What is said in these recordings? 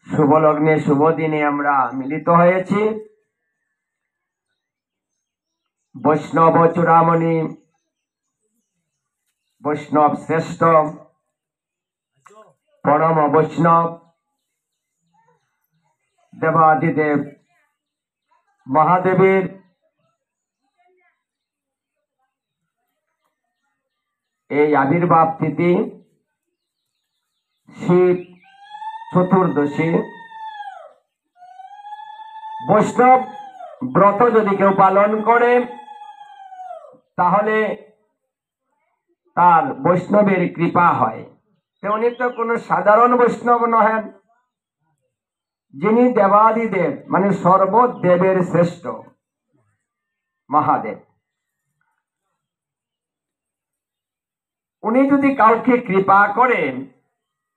শুভ লগ্নে শুভ দিনে আমরা মিলিত হয়েছি। বৈষ্ণব চূড়ামণি, বৈষ্ণব শ্রেষ্ঠ, পরম বৈষ্ণব দেবাদিদেব মহাদেবের এই আবির্ভাব তিথি শিব চতুর্দশী। বৈষ্ণব ব্রত যদি কেউ পালন করে তাহলে তার বৈষ্ণবের কৃপা হয়। উনি তো কোনো সাধারণ বৈষ্ণব নহেন, যিনি দেবাদিদেব মানে সর্বদেবের শ্রেষ্ঠ মহাদেব। উনি যদি কাউকে কৃপা করেন,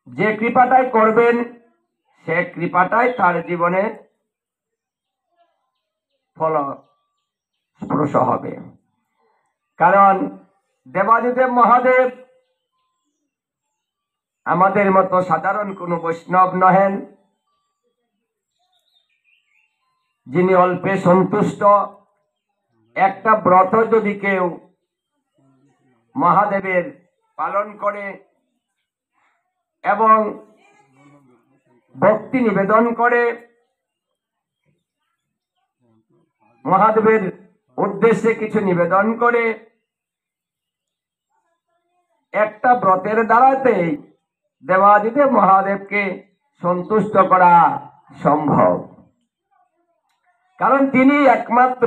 যে কৃপাটাই করবেন সে কৃপাটাই তার জীবনে ফলস্পর্শ হবে। কারণ দেবাদিদেব মহাদেব আমাদের মতো সাধারণ কোনো বৈষ্ণব নহেন, যিনি অল্পে সন্তুষ্ট। একটা ব্রত যদি কেউ মহাদেবের পালন করে এবং ভক্তি নিবেদন করে, মহাদেবের উদ্দেশ্যে কিছু নিবেদন করে, একটা ব্রতের দ্বারাতেই দেবাদিদেব মহাদেবকে সন্তুষ্ট করা সম্ভব। কারণ তিনি একমাত্র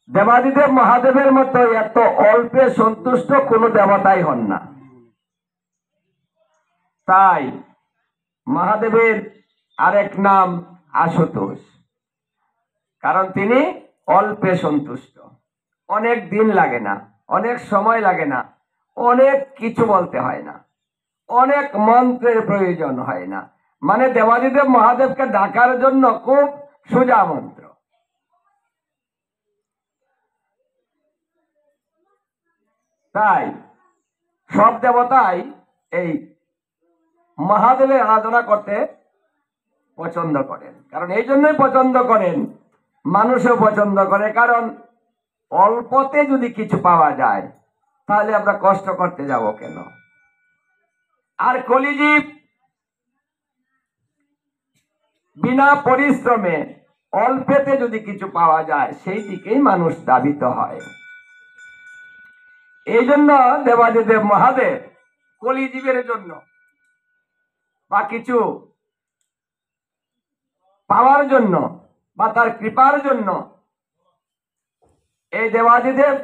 দেবাদিদেব মহাদেবের মতো এত অল্পে সন্তুষ্ট কোনো দেবতাই হন না। তাই মহাদেবের আরেক নাম আশুতোষ, কারণ তিনি অল্পে সন্তুষ্ট। অনেক দিন লাগে না, অনেক সময় লাগে না, অনেক কিছু বলতে হয় না, অনেক মন্ত্রের প্রয়োজন হয় না। মানে দেবাদিদেব মহাদেবকে ডাকার জন্য খুব সোজা মন্ত্র। তাই সব দেবতাই এই মহাদেবের আরাধনা করতে পছন্দ করেন। কারণ এই জন্যই পছন্দ করেন, মানুষও পছন্দ করে। কারণ অল্পতে যদি কিছু পাওয়া যায় তাহলে আমরা কষ্ট করতে যাব কেন? আর কলিজীব বিনা পরিশ্রমে অল্পেতে যদি কিছু পাওয়া যায় সেই দিকেই মানুষ ধাবিত হয়। এই জন্য দেবাদিদেব মহাদেব কলিজীবের জন্য বা কিছু পাওয়ার জন্য বা তার কৃপার জন্য এই দেবাদিদেব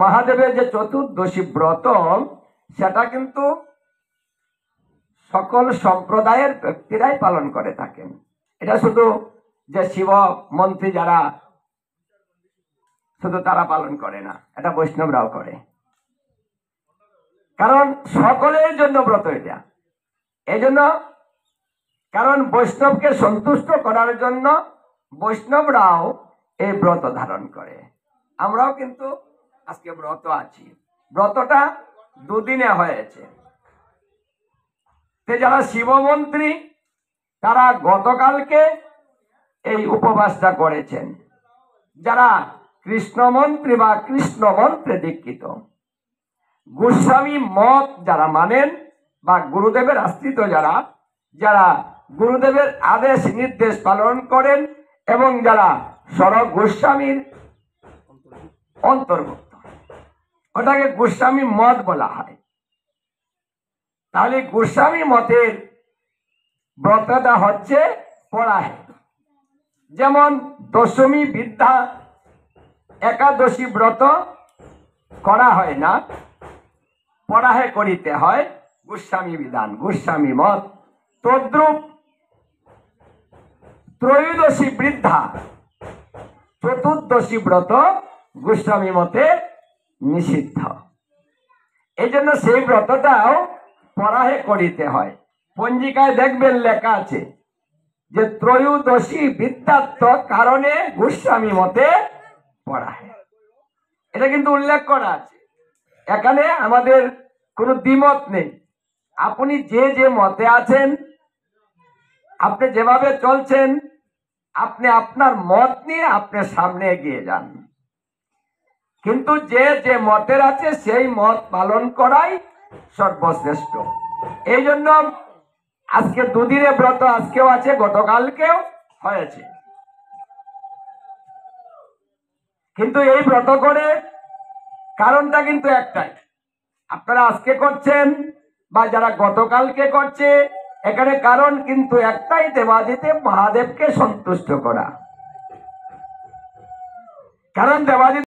মহাদেবের যে চতুর্দশী ব্রত, সেটা কিন্তু সকল সম্প্রদায়ের ব্যক্তিরাই পালন করে থাকেন। এটা শুধু যে শিব মন্ত্রী যারা শুধু তারা পালন করে না, এটা বৈষ্ণবরাও করে। কারণ সকলের জন্য ব্রত এটা। এই জন্য, কারণ বৈষ্ণবকে সন্তুষ্ট করার জন্য বৈষ্ণবরাও এই ব্রত ধারণ করে। আমরাও কিন্তু আজকে ব্রত আছি। ব্রতটা দুদিনে হয়েছে। যারা শিবমন্ত্রী তারা গতকালকে এই উপবাসটা করেছেন। যারা কৃষ্ণমন্ত্রী বা কৃষ্ণ মন্ত্রে দীক্ষিত, গোস্বামী মত যারা মানেন বা গুরুদেবের আশ্রিত যারা, যারা গুরুদেবের আদেশ নির্দেশ পালন করেন এবং যারা স্বরূপ গোস্বামীর অন্তর্ভুক্ত, ওটাকে গোস্বামী মত বলা হয়। তাহলে গোস্বামী মতের ব্রতটা হচ্ছে পড়াহে। যেমন দশমী বিদ্যা একাদশী ব্রত করা হয় না, পড়াহে করিতে হয়, গোস্বামী বিধান, গোস্বামী মত। তদ্রূপ ত্রয়োদশী বৃদ্ধা চতুর্দশী ব্রত গোস্বামী মতে নিষিদ্ধ। এই জন্য সেই ব্রতটাও পড়াহে করিতে হয়। পঞ্জিকায় দেখবেন লেখা আছে যে ত্রয়োদশী বিদ্যাত্ম কারণে গোস্বামী মতে পড়াহে। এটা কিন্তু উল্লেখ করা আছে। এখানে আমাদের কোনো দ্বিমত নেই। আপনি যে যে মতে আছেন, আপনি যেভাবে চলছেন, আপনি আপনার মত নিয়ে আপনি সামনে এগিয়ে যান। কিন্তু যে যে মতের আছে সেই মত পালন করাই সর্বশ্রেষ্ঠ। এই জন্য আজকে দুদিনে ব্রত, আজকেও আছে, গতকালকেও হয়েছে। কিন্তু এই ব্রত করে কারণটা কিন্তু একটাই, আপনারা আজকে করছেন বা যারা গতকালকে করছে, এখানে কারণ কিন্তু একটাই, দেবাদিদেব মহাদেবকে সন্তুষ্ট করা। কারণ দেবাদিদেব